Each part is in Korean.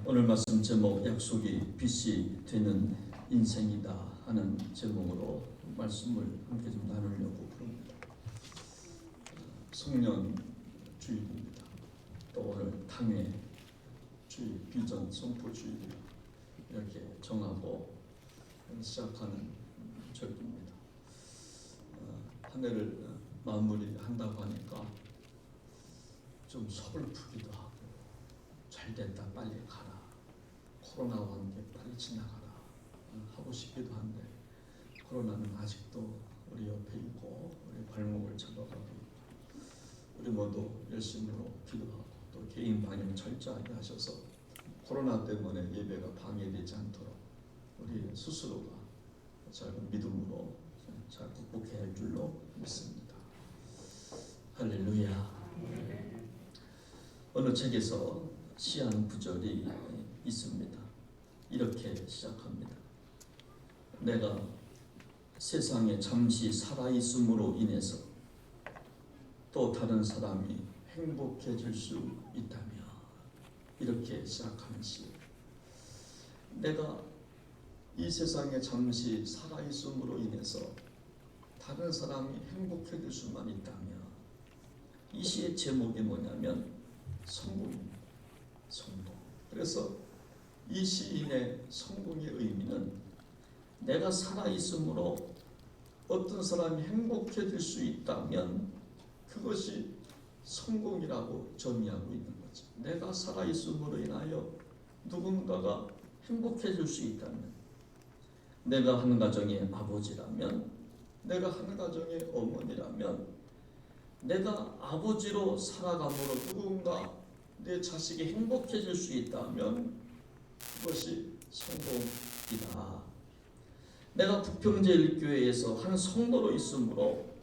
오늘 말씀 제목 약속이 빛이 되는 인생이다 하는 제목으로 말씀을 함께 좀 나누려고 합니다. 송년 주일입니다. 또 오늘 당회 주일, 비전 선포 주일 이렇게 정하고 시작하는 절기입니다. 한 해를 마무리한다고 하니까 좀 서글프기도 하고 잘 됐다 빨리 가라, 코로나와 함께 빨리 지나가라 하고 싶기도 한데 코로나는 아직도 우리 옆에 있고 우리 발목을 잡아가고 있고 우리 모두 열심으로 기도하고 또 개인 방역 철저하게 하셔서 코로나 때문에 예배가 방해되지 않도록 우리 스스로가 작은 믿음으로 잘 극복해야 할 줄로 믿습니다. 할렐루야. 어느 책에서 시한 구절이 있습니다. 이렇게 시작합니다. 내가 세상에 잠시 살아있음으로 인해서 또 다른 사람이 행복해질 수 있다며, 이렇게 시작하는 시. 내가 이 세상에 잠시 살아있음으로 인해서 다른 사람이 행복해질 수만 있다면, 이 시의 제목이 뭐냐면 성공입니다. 성공. 그래서 이 시인의 성공의 의미는 내가 살아있음으로 어떤 사람이 행복해질 수 있다면 그것이 성공이라고 전이하고 있는 거죠. 내가 살아있음으로 인하여 누군가가 행복해질 수 있다면, 내가 한 가정의 아버지라면, 내가 한 가정의 어머니라면, 내가 아버지로 살아감으로 누군가 내 자식이 행복해질 수 있다면 그것이 성공이다. 내가 부평제일교회에서 한 성도로 있으므로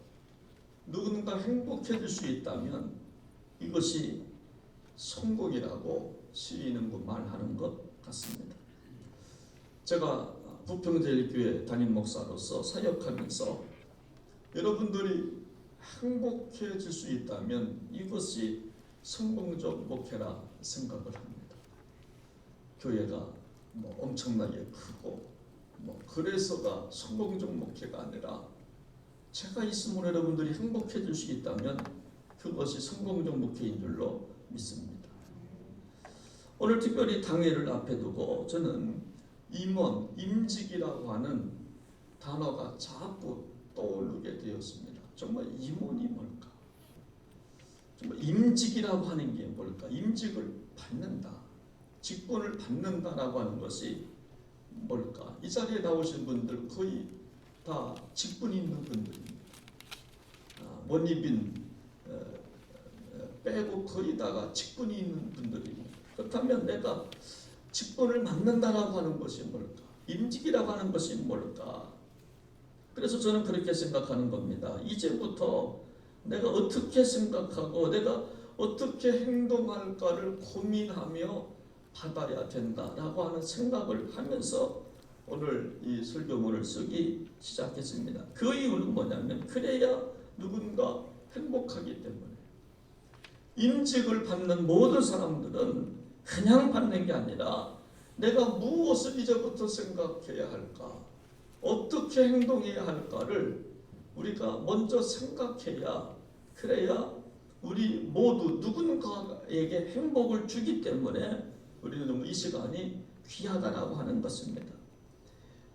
누군가 행복해질 수 있다면 이것이 성공이라고 시인은 말하는 것 같습니다. 제가 부평제일교회 담임 목사로서 사역하면서 여러분들이 행복해질 수 있다면 이것이 성공적 목회라 생각을 합니다. 교회가 엄청나게 크고 그래서가 성공적 목회가 아니라 제가 있으므로 여러분들이 행복해질 수 있다면 그것이 성공적 목회인 줄로 믿습니다. 오늘 특별히 당회를 앞에 두고 저는 임원, 임직이라고 하는 단어가 자꾸 떠오르게 되었습니다. 정말 임원이 뭘까? 정말 임직이라고 하는 게 뭘까? 임직을 받는다, 직분을 받는다라고 하는 것이 뭘까? 이 자리에 나오신 분들 거의 다 직분이 있는 분들입니다. 원입인 빼고 거의 다가 직분이 있는 분들입니다. 그렇다면 내가 직분을 맡는다라고 하는 것이 뭘까? 임직이라고 하는 것이 뭘까? 그래서 저는 그렇게 생각하는 겁니다. 이제부터 내가 어떻게 생각하고 내가 어떻게 행동할까를 고민하며 받아야 된다라고 하는 생각을 하면서 오늘 이 설교문을 쓰기 시작했습니다. 그 이유는 뭐냐면 그래야 누군가 행복하기 때문에. 임직을 받는 모든 사람들은 그냥 받는 게 아니라 내가 무엇을 이제부터 생각해야 할까, 어떻게 행동해야 할까를 우리가 먼저 생각해야, 그래야 우리 모두 누군가에게 행복을 주기 때문에 우리는 이 시간이 귀하다라고 하는 것입니다.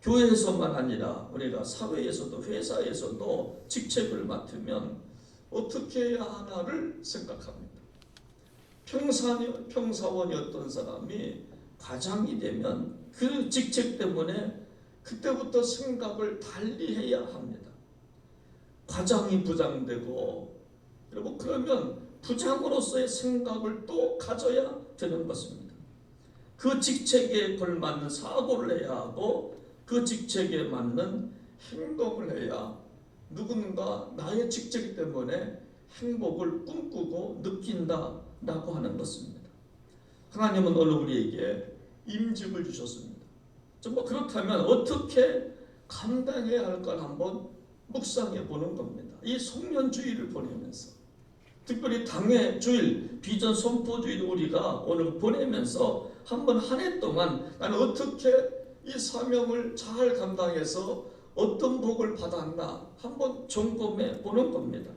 교회에서만 아니라 우리가 사회에서도 회사에서도 직책을 맡으면 어떻게 해야 하나를 생각합니다. 평사원이었던 사람이 과장이 되면 그 직책 때문에 그때부터 생각을 달리 해야 합니다. 과장이 부장되고, 그리고 그러면 부장으로서의 생각을 또 가져야 되는 것입니다. 그 직책에 걸맞는 사고를 해야 하고 그 직책에 맞는 행동을 해야 누군가 나의 직책 때문에 행복을 꿈꾸고 느낀다라고 하는 것입니다. 하나님은 오늘 우리에게 임직을 주셨습니다. 정말 그렇다면 어떻게 감당해야 할까를 한번 묵상해 보는 겁니다. 이 송년주일을 보내면서, 특별히 당회 주일, 비전 선포 주일 우리가 오늘 보내면서 한번 한 해 동안 나는 어떻게 이 사명을 잘 감당해서 어떤 복을 받았나 한번 점검해 보는 겁니다.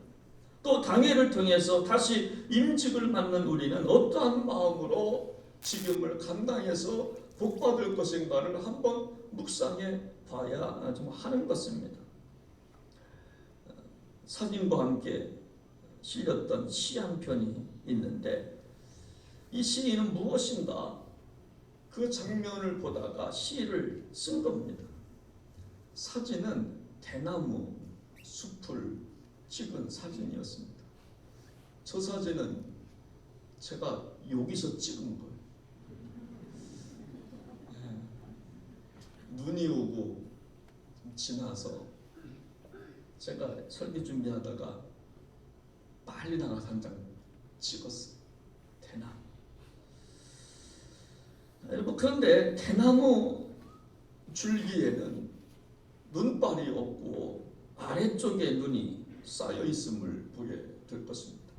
또 당회를 통해서 다시 임직을 맡는 우리는 어떠한 마음으로 직임을 감당해서 복받을 것인가를 한번 묵상해 봐야 좀 하는 것입니다. 사진과 함께 실렸던 시 한 편이 있는데 이 시인은 무엇인가 그 장면을 보다가 시를 쓴 겁니다. 사진은 대나무 숲을 찍은 사진이었습니다. 저 사진은 제가 여기서 찍은 거예요. 눈이 오고 지나서 제가 설계 준비하다가 빨리 나가서 한 장 찍었어요. 대나무. 여러분, 그런데 대나무 줄기에는 눈발이 없고 아래쪽에 눈이 쌓여 있음을 보게 될 것입니다.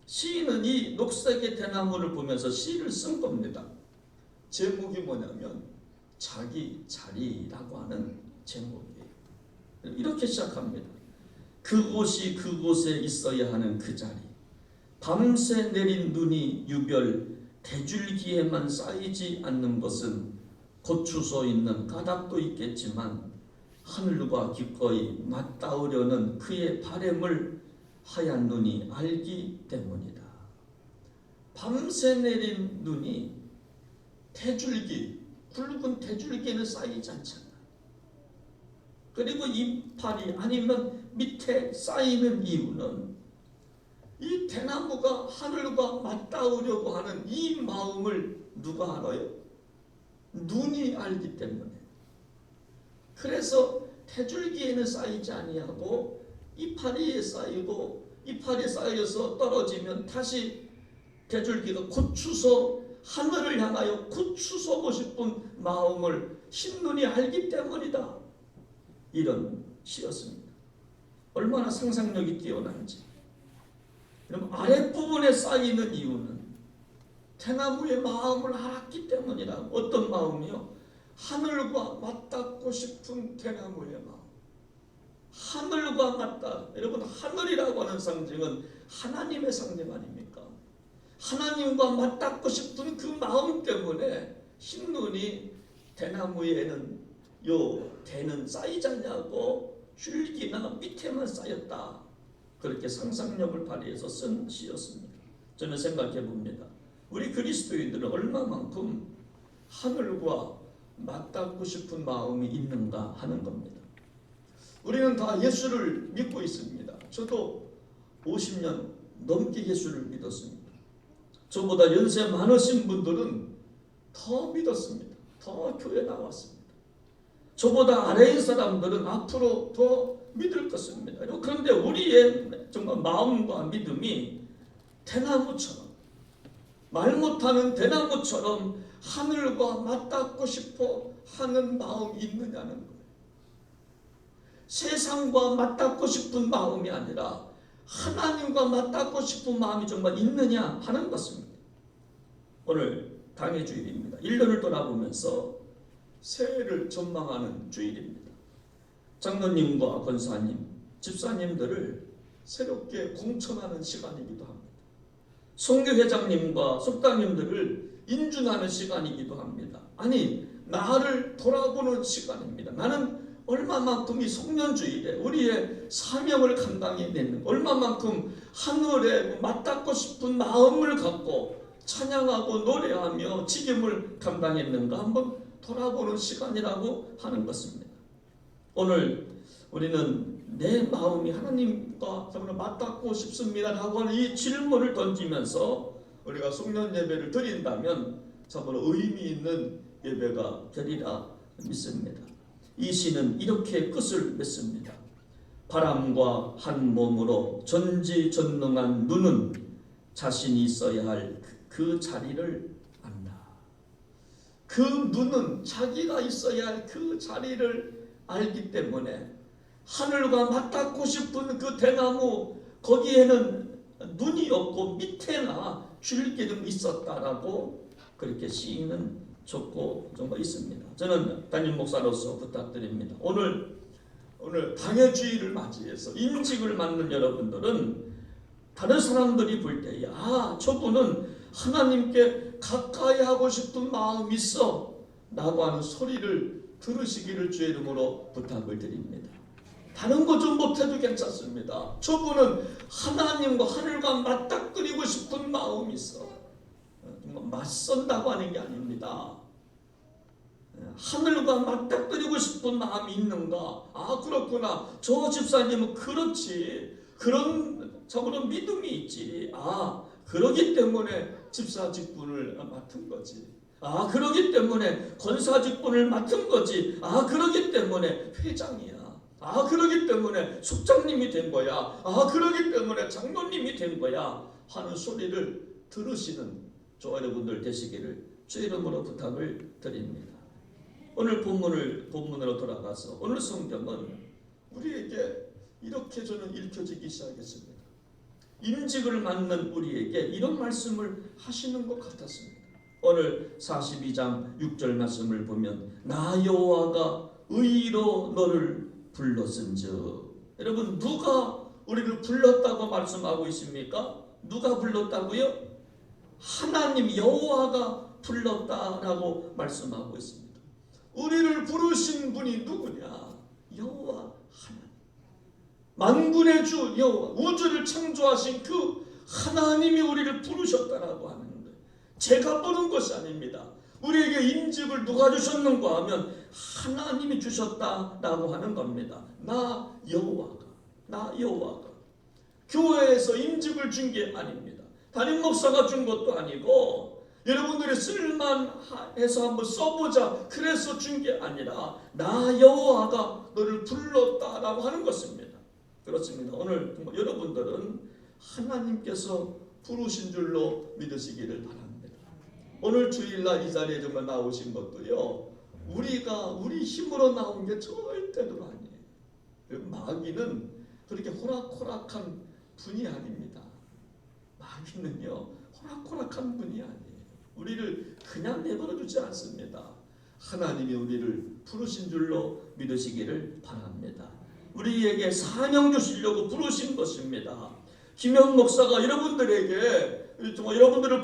시인은 이 녹색의 대나무를 보면서 시를 쓴 겁니다. 제목이 뭐냐면 자기 자리라고 하는 제목이에요. 이렇게 시작합니다. 그곳이 그곳에 있어야 하는 그 자리. 밤새 내린 눈이 유별 대줄기에만 쌓이지 않는 것은 고추소 있는 까닭도 있겠지만 하늘과 기꺼이 맞닿으려는 그의 바램을 하얀 눈이 알기 때문이다. 밤새 내린 눈이 대줄기, 굵은 대줄기는 쌓이지 않잖아. 그리고 이파리 아니면 밑에 쌓이는 이유는 이 대나무가 하늘과 맞닿으려고 하는 이 마음을 누가 알아요? 눈이 알기 때문에. 그래서 대줄기에는 쌓이지 아니하고 이파리에 쌓이고 이파리에 쌓여서 떨어지면 다시 대줄기가 고추서 하늘을 향하여 고추서고 싶은 마음을 흰눈이 알기 때문이다. 이런 시였습니다. 얼마나 상상력이 뛰어난지. 여러분, 아랫부분에 쌓이는 이유는 대나무의 마음을 알았기 때문이다. 어떤 마음이요? 하늘과 맞닿고 싶은 대나무의 마음. 하늘과 맞닿. 여러분, 하늘이라고 하는 상징은 하나님의 상징 아닙니까? 하나님과 맞닿고 싶은 그 마음 때문에 흰눈이 대나무에는 요 대는 쌓이지 않냐고 줄기나 밑에만 쌓였다. 그렇게 상상력을 발휘해서 쓴 시였습니다. 저는 생각해 봅니다. 우리 그리스도인들은 얼마만큼 하늘과 맞닿고 싶은 마음이 있는가 하는 겁니다. 우리는 다 예수를 믿고 있습니다. 저도 50년 넘게 예수를 믿었습니다. 저보다 연세 많으신 분들은 더 믿었습니다. 더 교회 나왔습니다. 저보다 아래인 사람들은 앞으로 더 믿을 것입니다. 그런데 우리의 정말 마음과 믿음이 대나무처럼, 말 못하는 대나무처럼 하늘과 맞닿고 싶어 하는 마음이 있느냐는 거예요. 세상과 맞닿고 싶은 마음이 아니라 하나님과 맞닿고 싶은 마음이 정말 있느냐 하는 것입니다. 오늘 당의 주일입니다. 1년을 돌아보면서 새해를 전망하는 주일입니다. 장로님과 권사님, 집사님들을 새롭게 공천하는 시간이기도 합니다. 선교회장님과 속당님들을 인준하는 시간이기도 합니다. 아니, 나를 돌아보는 시간입니다. 나는 얼마만큼 이 송년주일에 우리의 사명을 감당해냈는가, 얼마만큼 하늘에 맞닿고 싶은 마음을 갖고 찬양하고 노래하며 직임을 감당했는가 한번 돌아보는 시간이라고 하는 것입니다. 오늘 우리는 내 마음이 하나님과 맞닿고 싶습니다라고 하는 이 질문을 던지면서 우리가 송년 예배를 드린다면 참으로 의미 있는 예배가 되리라 믿습니다. 이 시는 이렇게 끝을 맺습니다. 바람과 한 몸으로 전지전능한 눈은 자신이 있어야 할 그 자리를 안다. 그 눈은 자기가 있어야 할 그 자리를 알기 때문에 하늘과 맞닿고 싶은 그 대나무 거기에는 눈이 없고 밑에나 줄기는 있었다라고 그렇게 시인은 적고 정말 있습니다. 저는 담임 목사로서 부탁드립니다. 오늘 당의 주일을 맞이해서 임직을 맡는 여러분들은 다른 사람들이 볼 때에 저분은 하나님께 가까이 하고 싶은 마음이 있어 라고 하는 소리를 들으시기를 주의 이름으로 부탁을 드립니다. 다른 거 좀 못해도 괜찮습니다. 저분은 하나님과 하늘과 맞닥뜨리고 싶은 마음이 있어. 맞선다고 하는 게 아닙니다. 하늘과 맞닥뜨리고 싶은 마음이 있는가? 그렇구나. 저 집사님은 그렇지. 저런 믿음이 있지. 그러기 때문에 집사 직분을 맡은 거지. 그러기 때문에 권사 직분을 맡은 거지. 그러기 때문에 회장이야. 그러기 때문에 숙장님이 된 거야. 그러기 때문에 장로님이 된 거야. 하는 소리를 들으시는 저와 여러분들 되시기를 주의 이름으로 부탁을 드립니다. 오늘 본문으로 돌아가서 오늘 성경은 우리에게 이렇게 저는 읽혀지기 시작했습니다. 임직을 맡는 우리에게 이런 말씀을 하시는 것 같았습니다. 오늘 42장 6절 말씀을 보면 나 여호와가 의로 너를 불렀은즉, 여러분 누가 우리를 불렀다고 말씀하고 있습니까? 누가 불렀다고요? 하나님 여호와가 불렀다라고 말씀하고 있습니다. 우리를 부르신 분이 누구냐? 여호와 하나님, 만군의 주 여호와, 우주를 창조하신 그 하나님이 우리를 부르셨다라고 하는 거예요. 제가 부른 것이 아닙니다. 우리에게 임직을 누가 주셨는가 하면 하나님이 주셨다라고 하는 겁니다. 나 여호와가 교회에서 임직을 준 게 아닙니다. 담임 목사가 준 것도 아니고 여러분들이 쓸만해서 한번 써보자 그래서 준 게 아니라 나 여호와가 너를 불렀다라고 하는 것입니다. 그렇습니다. 오늘 여러분들은 하나님께서 부르신 줄로 믿으시기를 바랍니다. 오늘 주일날 이 자리에 정말 나오신 것도요, 우리가 우리 힘으로 나온 게 절대로 아니에요. 마귀는 그렇게 호락호락한 분이 아닙니다. 마귀는요 호락호락한 분이 아니에요. 우리를 그냥 내버려 두지 않습니다. 하나님이 우리를 부르신 줄로 믿으시기를 바랍니다. 우리에게 사명 주시려고 부르신 것입니다. 김영 목사가 여러분들을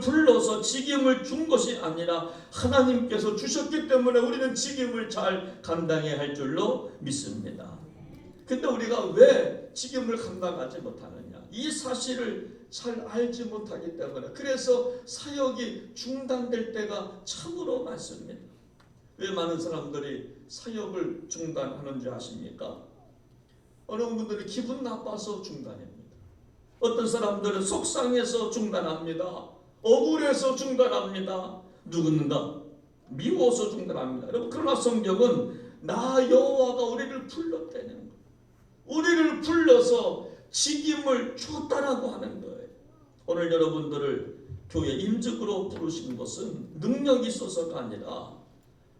불러서 직임을 준 것이 아니라 하나님께서 주셨기 때문에 우리는 직임을 잘 감당해야 할 줄로 믿습니다. 근데 우리가 왜 직임을 감당하지 못하느냐? 이 사실을 잘 알지 못하기 때문에, 그래서 사역이 중단될 때가 참으로 많습니다. 왜 많은 사람들이 사역을 중단하는 줄 아십니까? 어느 분들이 기분 나빠서 중단합니다. 어떤 사람들은 속상해서 중단합니다. 억울해서 중단합니다. 누군가 미워서 중단합니다. 여러분, 그러나 성경은 나 여호와가 우리를 불렀다는 거예요. 우리를 불러서 직임을 줬다라고 하는 거예요. 오늘 여러분들을 교회 임직으로 부르신 것은 능력이 있어서가 아니라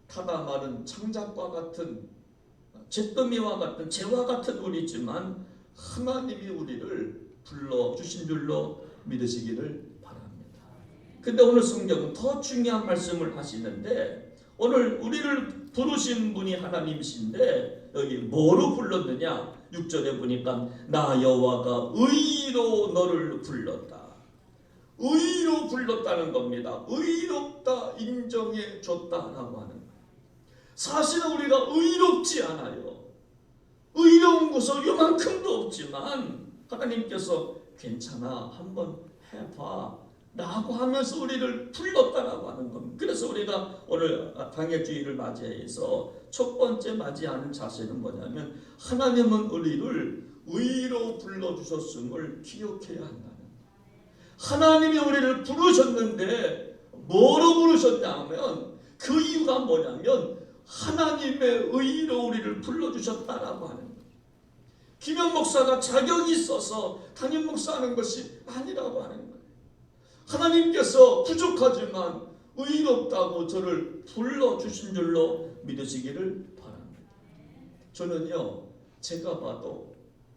타다 마른 창작과 같은 잿더미와 같은 재와 같은 우리지만 하나님이 우리를 불러주신 줄로 믿으시기를 바랍니다. 근데 오늘 성경은 더 중요한 말씀을 하시는데, 오늘 우리를 부르신 분이 하나님이신데 여기 뭐로 불렀느냐? 6절에 보니까 나 여호와가 의로 너를 불렀다. 의로 불렀다는 겁니다. 의롭다 인정해 줬다라고 하는 거예요. 사실은 우리가 의롭지 않아요. 의로운 것은 요만큼도 없지만 하나님께서 괜찮아 한번 해봐 라고 하면서 우리를 불렀다라고 하는 겁니다. 그래서 우리가 오늘 당회주의를 맞이해서 첫 번째 맞이하는 자세는 뭐냐면, 하나님은 우리를 의로 불러주셨음을 기억해야 한다는 거예요. 하나님이 우리를 부르셨는데 뭐로 부르셨냐 하면 그 이유가 뭐냐면 하나님의 의로 우리를 불러주셨다라고 하는 거예요. 김영 목사가 자격이 있어서 담임 목사하는 것이 아니라고 하는 거예요. 하나님께서 부족하지만 의롭다고 저를 불러주신 줄로 믿으시기를 바랍니다. 저는요, 제가 봐도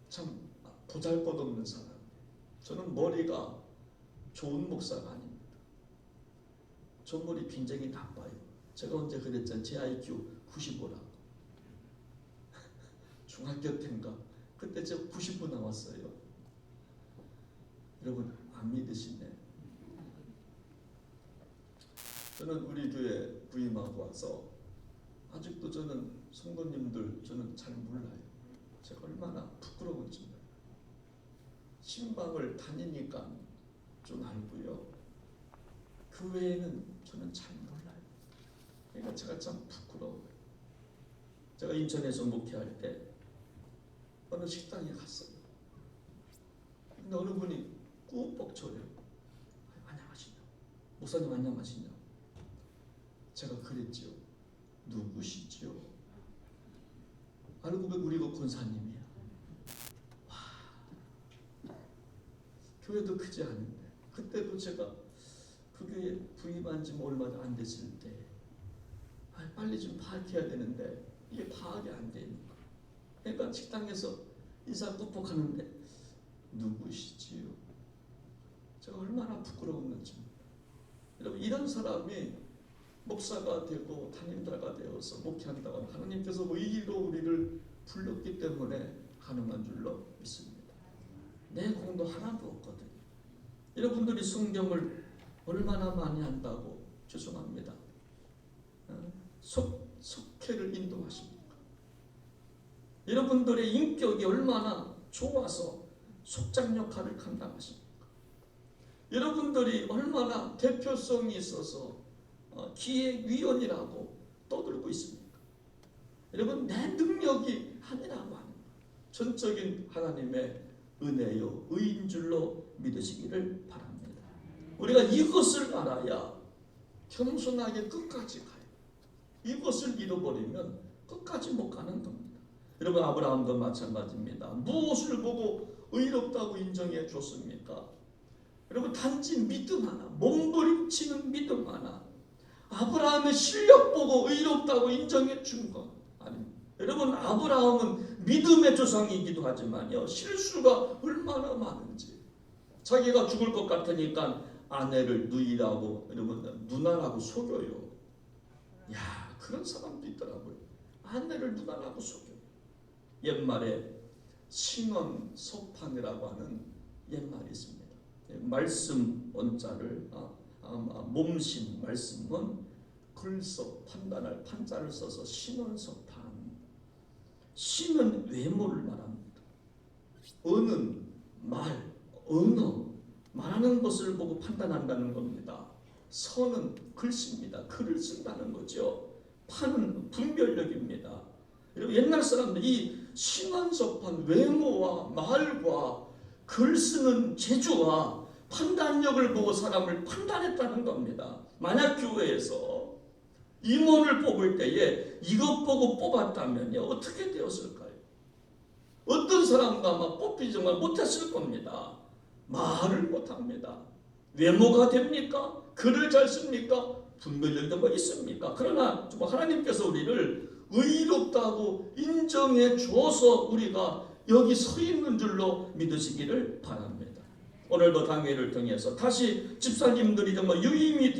참 보잘것없는 사람, 저는 머리가 좋은 목사가 아닙니다. 전물이 굉장히 나빠요. 제가 언제 그랬잖아요. 제 IQ 95라고. 중학교 때인가 그때 제가 99 나왔어요. 여러분 안 믿으시네. 저는 우리 교회 부임하고 와서 아직도 저는 성도님들 저는 잘 몰라요. 제가 얼마나 부끄러운지 몰라요. 신방을 다니니까 좀 알고요. 그 외에는 저는 잘 몰라요. 그러니까 제가 참 부끄러워요. 제가 인천에서 목회할 때 어느 식당에 갔어요. 근데 어느 분이 꾸벅 저래요. 안녕하시냐? 목사님 안녕하시냐? 제가 그랬지요. 누구시지요? 알고 보면 우리가 권사님이야. 와, 교회도 크지 않은데 그때도 제가 그 교회 부임한 지 얼마 안 됐을 때 빨리 좀 파악해야 되는데 이게 파악이 안 되니까 그러니까 식당에서 인사 꾹꾹 하는데 누구시지요? 제가 얼마나 부끄러웠는지. 여러분 이런 사람이 목사가 되고 담임자가 되어서 목회한다고 하면 하나님께서 의로 우리를 불렀기 때문에 가능한 줄로 믿습니다. 내 공도 하나도 없거든요. 여러분들이 성경을 얼마나 많이 한다고 죄송합니다. 속회를 인도하십니까? 여러분들의 인격이 얼마나 좋아서 속장 역할을 감당하십니까? 여러분들이 얼마나 대표성이 있어서 기획위원이라고 떠들고 있습니까? 여러분 내 능력이 아니라고 하는 전적인 하나님의 은혜요 의인 줄로 믿으시기를 바랍니다. 우리가 이것을 알아야 겸손하게 끝까지 가요. 이것을 잃어버리면 끝까지 못 가는 겁니다. 여러분 아브라함도 마찬가지입니다. 무엇을 보고 의롭다고 인정해 줬습니까? 여러분 단지 믿음 하나, 몸부림치는 믿음 하나, 아브라함의 실력 보고 의롭다고 인정해 준 것 아닙니다. 여러분 아브라함은 믿음의 조상이기도 하지만요 실수가 얼마나 많은지. 자기가 죽을 것 같으니까 아내를 누이라고 여러분 누나라고 속여요. 야 그런 사람도 있더라고요. 아내를 누나라고 속여요. 옛말에 신원서판이라고 하는 옛말이 있습니다. 말씀 원자를 몸신 말씀은 글서 판단할 판자를 써서 신원서판. 신은 외모를 말합니다. 어는 말, 언어 말하는 것을 보고 판단한다는 겁니다. 서는 글씨입니다. 글을 쓴다는 거죠. 판은 분별력입니다. 옛날 사람들 이 신원서판 외모와 말과 글 쓰는 재주와 판단력을 보고 사람을 판단했다는 겁니다. 만약 교회에서 임원을 뽑을 때에 이것 보고 뽑았다면요 어떻게 되었을까요? 어떤 사람도 아마 뽑히지 정말 못했을 겁니다. 말을 못합니다. 외모가 됩니까? 글을 잘 씁니까? 분별력도 있습니까? 그러나 하나님께서 우리를 의롭다고 인정해 줘서 우리가 여기 서 있는 줄로 믿으시기를 바랍니다. 오늘도 강의를 통해서 다시 집사님들이 정말 유임이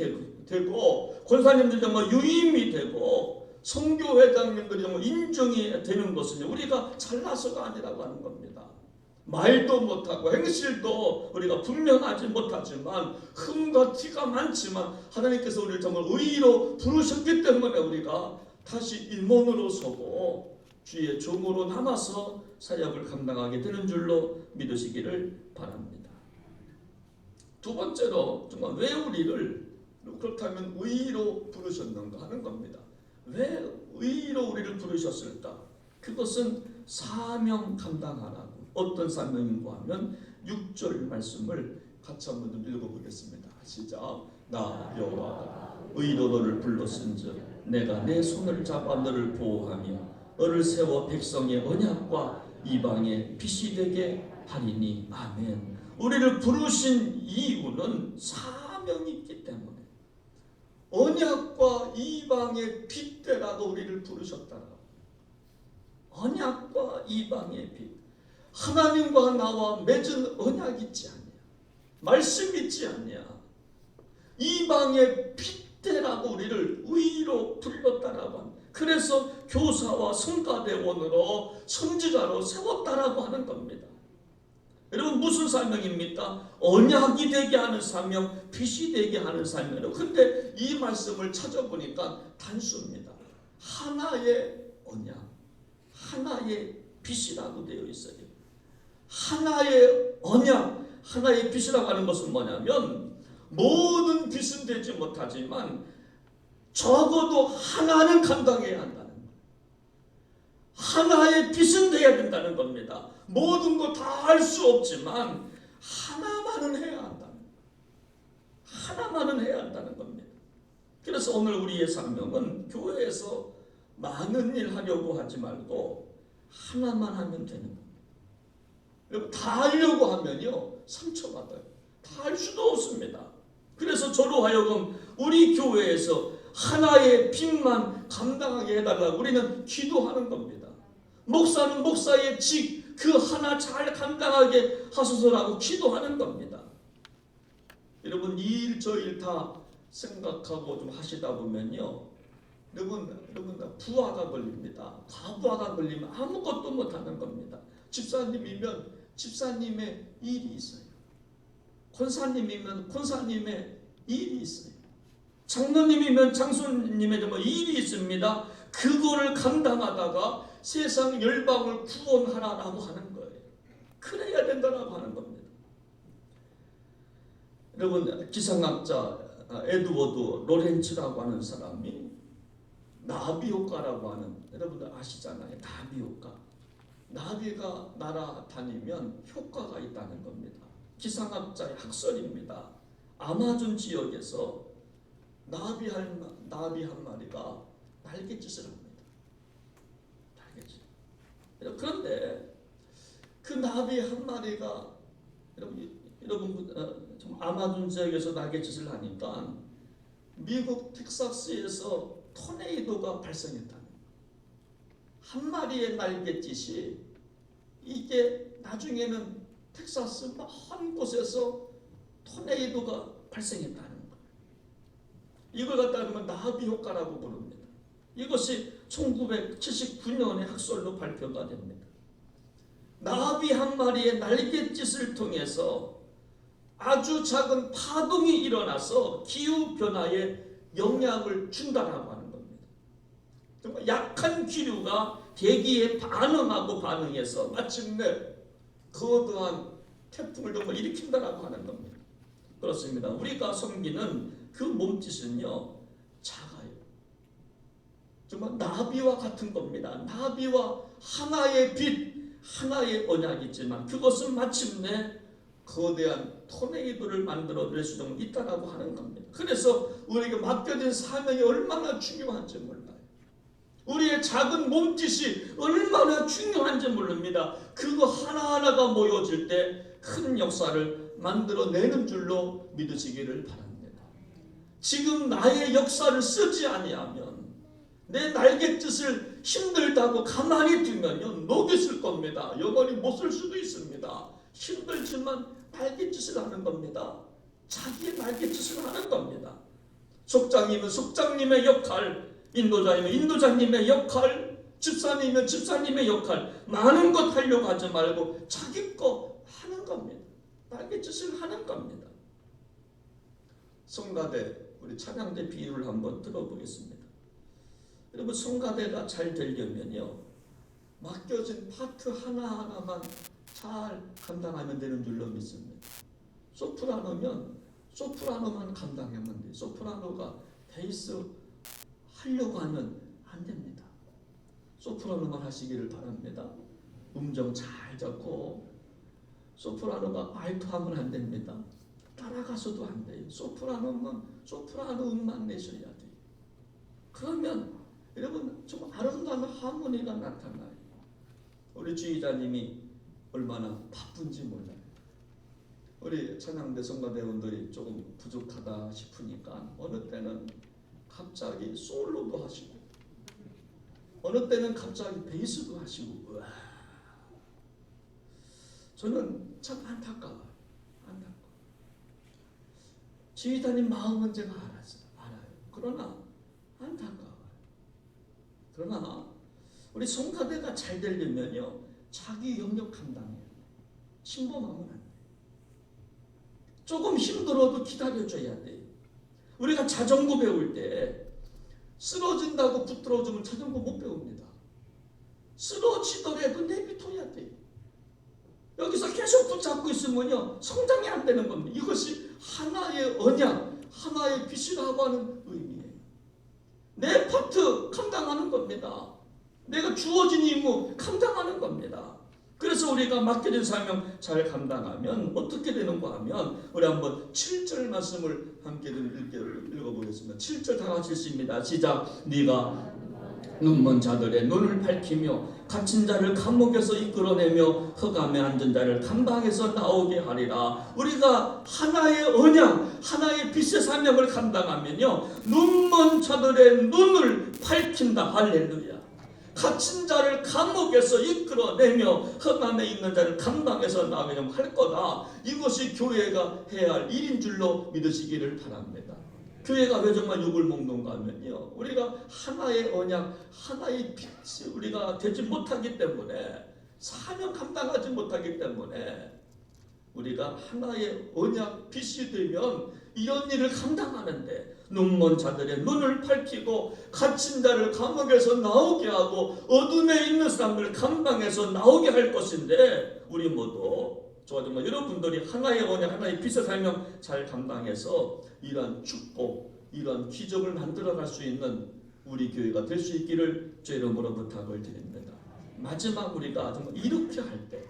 되고 권사님들이 정말 유임이 되고 선교회장님들이 정말 인정이 되는 것은 우리가 잘나서가 아니라고 하는 겁니다. 말도 못하고 행실도 우리가 분명하지 못하지만 흠과 티가 많지만 하나님께서 우리를 정말 의로 부르셨기 때문에 우리가 다시 임원으로 서고 주의 종으로 남아서 사역을 감당하게 되는 줄로 믿으시기를 바랍니다. 두 번째로 정말 왜 우리를 그렇다면 의로 부르셨는가 하는 겁니다. 왜 의로 우리를 부르셨을까? 그것은 사명 감당하라고. 어떤 사명인가 하면 6절 말씀을 같이 한번 읽어보겠습니다. 시작. 나 여호와가 의로 너를 불렀은즉 내가 내 손을 잡아 너를 보호하며 너를 세워 백성의 언약과 이방의 빛이 되게 하리니. 아멘. 우리를 부르신 이유는 사명이 있기 때문에 언약과 이방의 빛 되라고 우리를 부르셨다라. 언약과 이방의 빛. 하나님과 나와 맺은 언약 있지 않냐? 말씀 있지 않냐? 이방의 빛 이때라고 우리를 의로 불렀다라고 합니다. 그래서 교사와 성가대원으로 선지자로 세웠다라고 하는 겁니다. 여러분 무슨 사명입니까? 언약이 되게 하는 사명, 빛이 되게 하는 사명이에요. 근데 이 말씀을 찾아보니까 단수입니다. 하나의 언약, 하나의 빛이라고 되어 있어요. 하나의 언약, 하나의 빛이라고 하는 것은 뭐냐면 모든 빛은 되지 못하지만 적어도 하나는 감당해야 한다는 거예요. 하나의 빛은 되어야 된다는 겁니다. 모든 거 다 할 수 없지만 하나만은 해야 한다는 거예요. 하나만은 해야 한다는 겁니다. 그래서 오늘 우리의 사명은 교회에서 많은 일 하려고 하지 말고 하나만 하면 되는 거예요. 여러분 다 하려고 하면요 상처받아요. 다 할 수도 없습니다. 그래서 저로 하여금 우리 교회에서 하나의 빛만 감당하게 해달라고 우리는 기도하는 겁니다. 목사는 목사의 직 그 하나 잘 감당하게 하소서라고 기도하는 겁니다. 여러분 이 일 저 일 다 생각하고 좀 하시다 보면요 여러분 부하가 걸립니다. 과부하가 걸리면 아무것도 못하는 겁니다. 집사님이면 집사님의 일이 있어요. 권사님이면 권사님의 일이 있어요. 장로님이면 장로님의 일이 있습니다. 그거를 감당하다가 세상 열방을 구원하라라고 하는 거예요. 그래야 된다라고 하는 겁니다. 여러분 기상학자 에드워드 로렌츠라고 하는 사람이 나비 효과라고 하는 여러분들 아시잖아요. 나비 효과. 나비가 날아다니면 효과가 있다는 겁니다. 기상학자의 학설입니다. 아마존 지역에서 나비 한 마리가 날갯짓을 합니다. 날갯짓. 그런데 그 나비 한 마리가 여러분 아마존 지역에서 날갯짓을 하니까 미국 텍사스에서 토네이도가 발생했다는 거예요. 한 마리의 날갯짓이 이게 나중에는 텍사스 먼 곳에서 토네이도가 발생했다는 거예요. 이걸 갖다가 나비 효과라고 부릅니다. 이것이 1979년에 학설로 발표가 됩니다. 나비 한 마리의 날갯짓을 통해서 아주 작은 파동이 일어나서 기후변화에 영향을 준다라고 하는 겁니다. 정말 약한 기류가 대기에 반응해서 마침내 거대한 태풍을 정말 일으킨다라고 하는 겁니다. 그렇습니다. 우리가 섬기는 그 몸짓은요 작아요. 정말 나비와 같은 겁니다. 나비와 하나의 빛, 하나의 언약이지만 그것은 마침내 거대한 토네이도를 만들어낼 수 있다라고 하는 겁니다. 그래서 우리에게 맡겨진 사명이 얼마나 중요한지 몰라요. 우리의 작은 몸짓이 얼마나 중요한지 모릅니다. 그거 하나하나가 모여질 때 큰 역사를 만들어내는 줄로 믿으시기를 바랍니다. 지금 나의 역사를 쓰지 아니하면 내 날갯짓을 힘들다고 가만히 두면 녹이 쓸 겁니다. 영원히 못 쓸 수도 있습니다. 힘들지만 날갯짓을 하는 겁니다. 자기의 날갯짓을 하는 겁니다. 속장이면 속장님의 역할, 인도자이면 인도자님의 역할, 집사님이면 집사님의 역할, 많은 것 하려고 하지 말고 자기 거 하는 겁니다. 날갯짓을 하는 겁니다. 성가대, 우리 찬양대 비유를 한번 들어보겠습니다. 여러분 성가대가 잘 되려면요 맡겨진 파트 하나하나만 잘 감당하면 되는 줄로 믿습니다. 소프라노만 감당하면 돼요. 소프라노가 베이스 하려고 하면 안 됩니다. 소프라노만 하시기를 바랍니다. 음정 잘 잡고 소프라노가 알토하면 안 됩니다. 따라가서도 안 돼요. 소프라노 음만 내셔야 돼요. 그러면 여러분 좀 아름다운 하모니가 나타나요. 우리 주의자님이 얼마나 바쁜지 몰라요. 우리 찬양대 성가대원들이 조금 부족하다 싶으니까 어느 때는 갑자기 솔로도 하시고 어느 때는 갑자기 베이스도 하시고 우와. 저는 참 안타까워요. 지휘자님 마음은 제가 알아요. 그러나 안타까워요. 그러나 우리 성가대가 잘 되려면요, 자기 영역 감당해요. 침범하면 안 돼요. 조금 힘들어도 기다려줘야 돼요. 우리가 자전거 배울 때 쓰러진다고 붙들어주면 자전거 못 배웁니다. 쓰러지더라도 내비둬야 돼요. 여기서 계속 붙잡고 있으면요, 성장이 안 되는 겁니다. 이것이 하나의 언약, 하나의 빛이라고 하는 의미예요. 내 파트 감당하는 겁니다. 내가 주어진 임무 감당하는 겁니다. 그래서 우리가 맡겨진 사명 잘 감당하면 어떻게 되는가 하면, 우리 한번 7절 말씀을 함께 읽어보겠습니다. 7절 다 같이 읽습니다. 시작. 네가 눈먼 자들의 눈을 밝히며 갇힌 자를 감옥에서 이끌어내며 흑암에 앉은 자를 감방에서 나오게 하리라. 우리가 하나의 언약, 하나의 빛의 사명을 감당하면요, 눈먼 자들의 눈을 밝힌다. 할렐루야. 갇힌 자를 감옥에서 이끌어내며 흑암에 있는 자를 감방에서 나오게 할 거다. 이것이 교회가 해야 할 일인 줄로 믿으시기를 바랍니다. 교회가 왜 정말 욕을 먹는가 하면요, 우리가 하나의 언약, 하나의 빛이 우리가 되지 못하기 때문에, 사명 감당하지 못하기 때문에, 우리가 하나의 언약, 빛이 되면 이런 일을 감당하는데, 눈먼 자들의 눈을 밝히고 갇힌 자를 감옥에서 나오게 하고 어둠에 있는 사람들을 감방에서 나오게 할 것인데, 우리 모두 저와 정말 여러분들이 하나의 언약, 하나의 빛의 사명 잘 감당해서 이러한 축복, 이러한 기적을 만들어갈 수 있는 우리 교회가 될 수 있기를 주 이름으로 부탁을 드립니다. 마지막 우리가 정말 이렇게 할 때,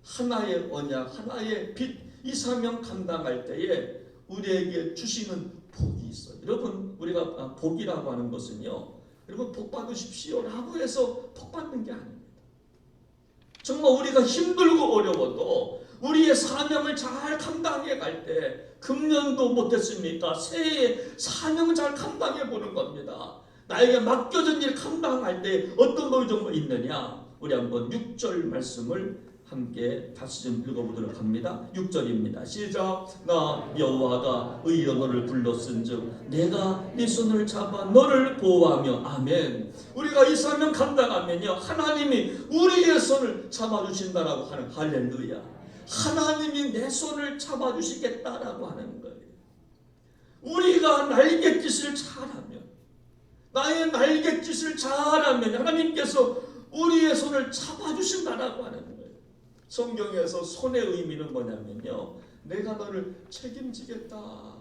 하나의 언약, 하나의 빛, 이 사명 감당할 때에 우리에게 주시는 복이 있어요. 여러분, 우리가 복이라고 하는 것은요, 여러분 복 받으십시오 라고 해서 복 받는 게 아닙니다. 정말 우리가 힘들고 어려워도 우리의 사명을 잘 감당해 갈 때, 금년도 못했습니까? 새해 사명을 잘 감당해 보는 겁니다. 나에게 맡겨진 일 감당할 때 어떤 법이 정말 있느냐? 우리 한번 6절 말씀을 함께 다시 좀 읽어보도록 합니다. 6절입니다. 시작. 나 여호와가 의로 너를 불렀은즉 내가 네 손을 잡아 너를 보호하며. 아멘. 우리가 이 사명 감당하면요, 하나님이 우리의 손을 잡아주신다라고 하는, 할렐루야. 하나님이 내 손을 잡아주시겠다라고 하는 거예요. 우리가 날갯짓을 잘하면, 나의 날갯짓을 잘하면 하나님께서 우리의 손을 잡아주신다라고 하는 거예요. 성경에서 손의 의미는 뭐냐면요, 내가 너를 책임지겠다,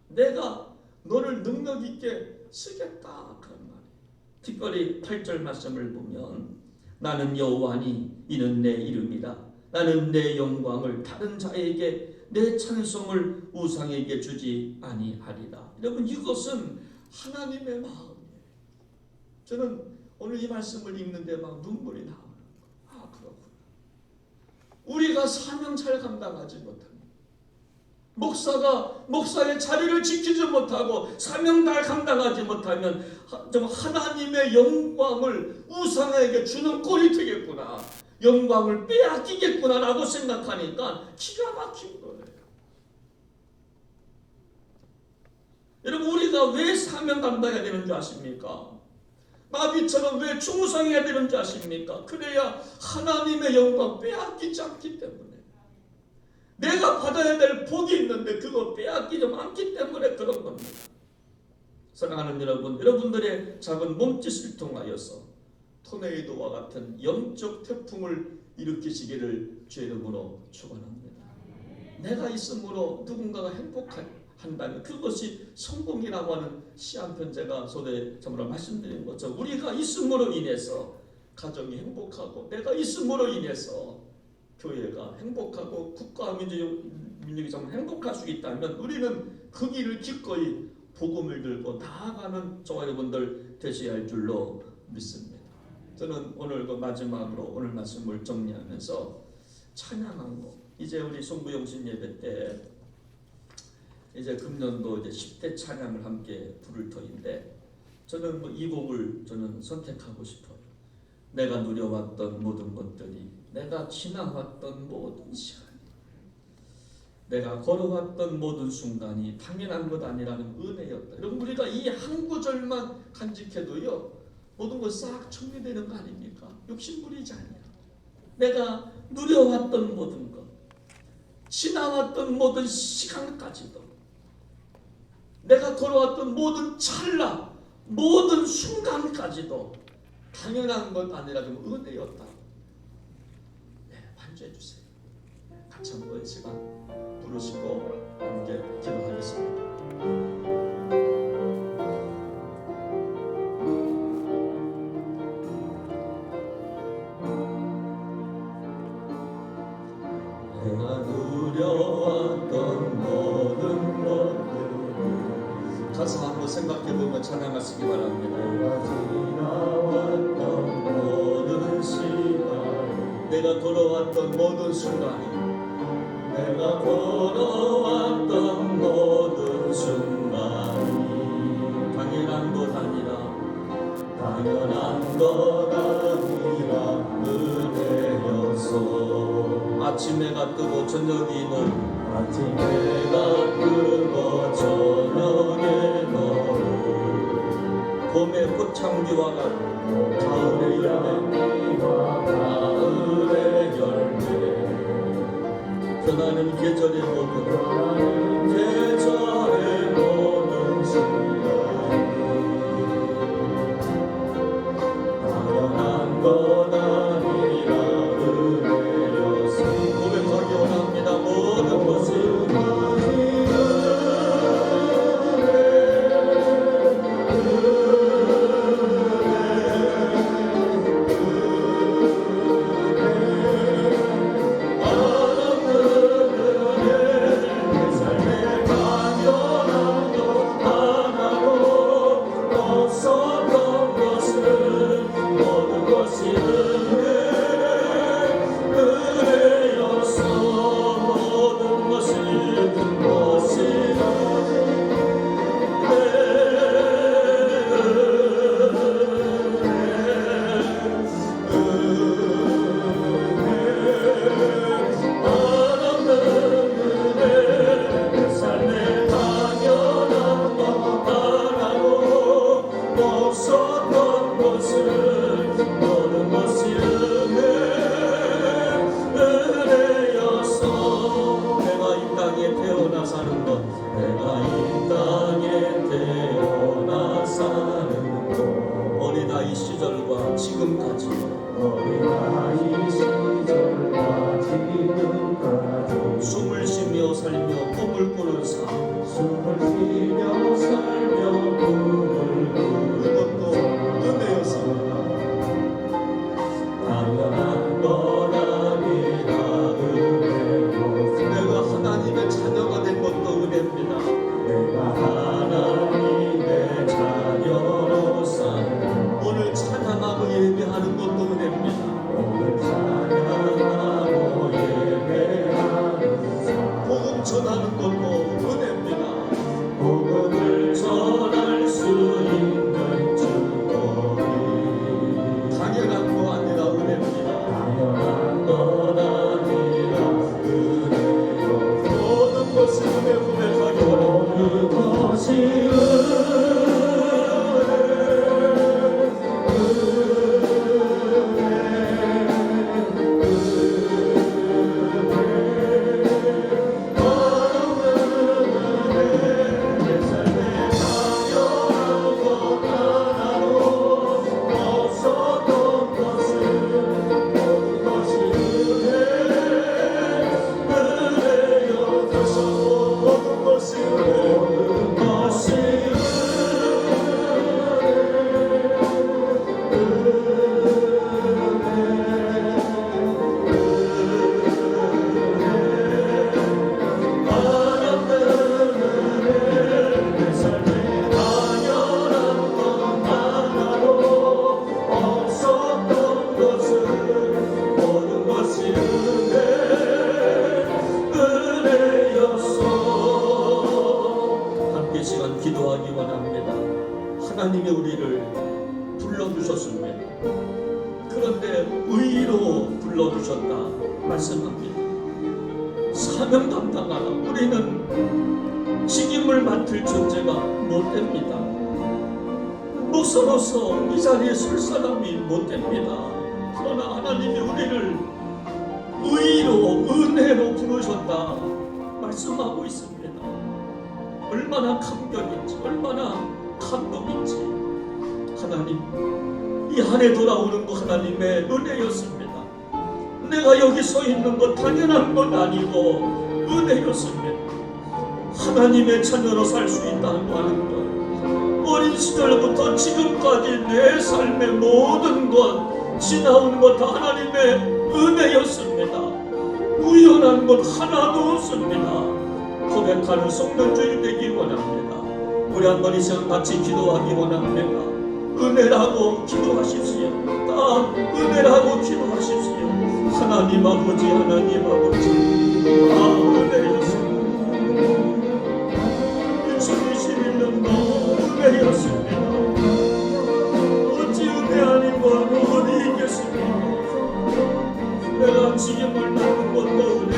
내가 너를 능력 있게 쓰겠다, 그런 말이에요. 특별히 8절 말씀을 보면, 나는 여호와니 이는 내 이름이라. 나는 내 영광을 다른 자에게, 내 찬송을 우상에게 주지 아니하리라. 여러분, 이것은 하나님의 마음이에요. 저는 오늘 이 말씀을 읽는데 막 눈물이 나오는 거예요. 아, 그렇구나. 우리가 사명 잘 감당하지 못합니다. 목사가 목사의 자리를 지키지 못하고 사명 잘 감당하지 못하면 좀 하나님의 영광을 우상에게 주는 꼴이 되겠구나, 영광을 빼앗기겠구나 라고 생각하니까 기가 막힌 거예요. 여러분, 우리가 왜 사명 감당해야 되는 줄 아십니까? 나비처럼 왜 충성해야 되는 줄 아십니까? 그래야 하나님의 영광 빼앗기지 않기 때문에. 내가 받아야 될 복이 있는데 그거 빼앗기지 않기 때문에 그런 겁니다. 사랑하는 여러분, 여러분들의 작은 몸짓을 통하여서 토네이도와 같은 영적 태풍을 일으키시기를 주의 이름으로 축원합니다. 내가 있음으로 누군가가 행복한다면 그것이 성공이라고 하는 시 한 편 제가 소대 참으로 말씀드린 것처럼, 우리가 있음으로 인해서 가정이 행복하고, 내가 있음으로 인해서 교회가 행복하고 국가와 민족이 정말 행복할 수 있다면, 우리는 그 길을 기꺼이 복음을 들고 나아가는 저와 여러분들 되셔야 할 줄로 믿습니다. 저는 오늘 그 마지막으로 오늘 말씀을 정리하면서 찬양한 거, 이제 우리 송구영신 예배 때 이제 금년도 이제 10대 찬양을 함께 부를 터인데, 저는 뭐 이 곡을 저는 선택하고 싶어요. 내가 누려왔던 모든 것들이, 내가 지나왔던 모든 시간, 내가 걸어왔던 모든 순간이 당연한 것 아니라는 은혜였다. 여러분 우리가 이 한 구절만 간직해도요 모든 것 싹 정리되는 거 아닙니까? 욕심부리지 않냐. 내가 누려왔던 모든 것, 지나왔던 모든 시간까지도, 내가 걸어왔던 모든 찰나, 모든 순간까지도 당연한 것 아니라는 은혜였다. 네, 반주해 주세요. 같이 한번 시간 부르시고 함께 기도하겠습니다. 내가 누려왔던 모든 것들 가사 한번 생각해보면 찬양하시기 바랍니다. 내가 지나왔던 모든 시간, 내가 걸어왔던 모든 순간이, 내가 걸어왔던 모든 순간이 당연한 것 아니라, 당연한 것 아니라 은혜였어. 아침 해가 뜨고 저녁이 노을, 아침 해가 뜨고 저녁에 노을, 봄의 꽃향기와 같고 가을의 열매와 가을의 열매, 변하는 계절의 모든 계절의 모든 순간이 당연한 것 아니라 은혜였어. 고백하기 원합니다. 모든 것이 숨을 쉬며 살며 꿈을 꾸는 삶, 숨을 쉬며 살며 꿈을 꾸는 것도 은혜였습니다. 당연한 것 아니라 은혜였습니다. 내가 하나님의 자녀가 된 것도 은혜입니다. 내가 하나님의 자녀로 살며 오늘 찬양하고 예배하는 것도 은혜입니다. 오늘 찬양하고 예배하는 삶, 복음 전하는 것도 은혜입니다. 복음을 전할 수 있는 축복이 당연한 거 아니라 은혜입니다. 당연한 것 아니라 은혜요. 모든 것이 은혜 고백하기 원합니다. 모든 것이 은혜. 기도하기 원합니다. 하나님의 우리를 불러주셨습니다. 그런데 의로 불러주셨다 말씀합니다. 사명 감당하라. 우리는 책임을 맡을 존재가 못 됩니다. 목사로서 이 자리에 설 사람이 못 됩니다. 그러나 하나님이 우리를 의로, 은혜로 부르셨다 말씀하고 있습니다. 얼마나 감격인지, 얼마나 감동인지. 하나님, 이 한 해 돌아오는 거 하나님의 은혜였습니다. 내가 여기 서 있는 것 당연한 건 아니고 은혜였습니다. 하나님의 자녀로 살 수 있다고 하는 것, 어린 시절부터 지금까지 내 삶의 모든 것, 지나온 것 다 하나님의 은혜였습니다. 우연한 것 하나도 없습니다. 고백하는 성령주일 되기 원합니다. 우리 한번 이 시간 같이 기도하기 원합니다. 은혜라고 기도하십시오. 다 은혜라고 기도하십시오. 하나님 아버지, 하나님 아버지, 은혜였습니다. 2021년도 은혜였습니다. 어찌 은혜 아닌 건 어디 있겠습니까? 내가 지금을 낳는 것도 은혜,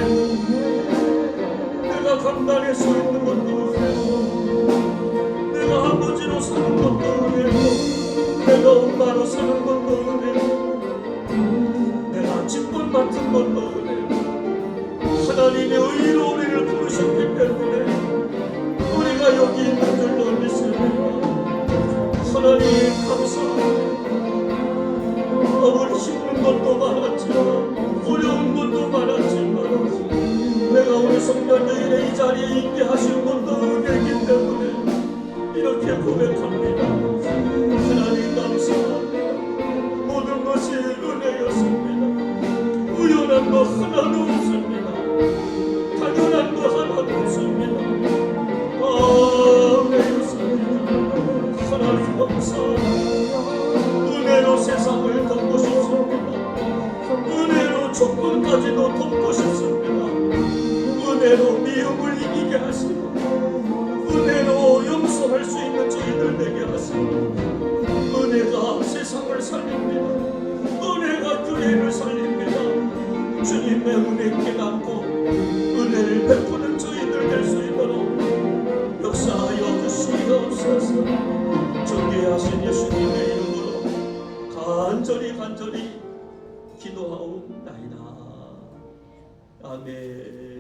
내가 감당할 수 있는 것도 은혜, 내가 아버지로 사는 것도 은혜, 내가 엄마로 사는 것도 은혜, 내가 직분 맡은 것도 은혜. 하나님의 의로 우리를 부르셨기 때문에 우리가 여기 있는 줄로 믿습니다. 하나님 감사합니다. 우리 힘든 것도 많았지만, 어려운 것도 많았지만, 내가 우리 성년주일에 이 자리에 있게 하신 것도 은혜이기 때문에 이렇게 고백합니다. 하나님 감사합니다. 모든 것이 은혜였습니다. 우연한 것 하나도 없습니다. 당연한 것 하나도 없습니다. 은혜였습니다. 하나님 감사합니다. 은혜로 세상을 덮고 싶습니다. 은혜로 조건까지도 덮고 싶습니다. 은혜로 미움을 이기게 하시고, 은혜로 용서할 수 있는 저희들 되게 하시고, 은혜가 세상을 살립니다. 은혜가 교회를 살립니다. 주님의 은혜 깨닫고 은혜를 베푸는 저희들 될 수 있도록 역사하여 주시옵소서. 존귀하신 예수님의 이름으로 간절히 기도하옵나이다. 아멘.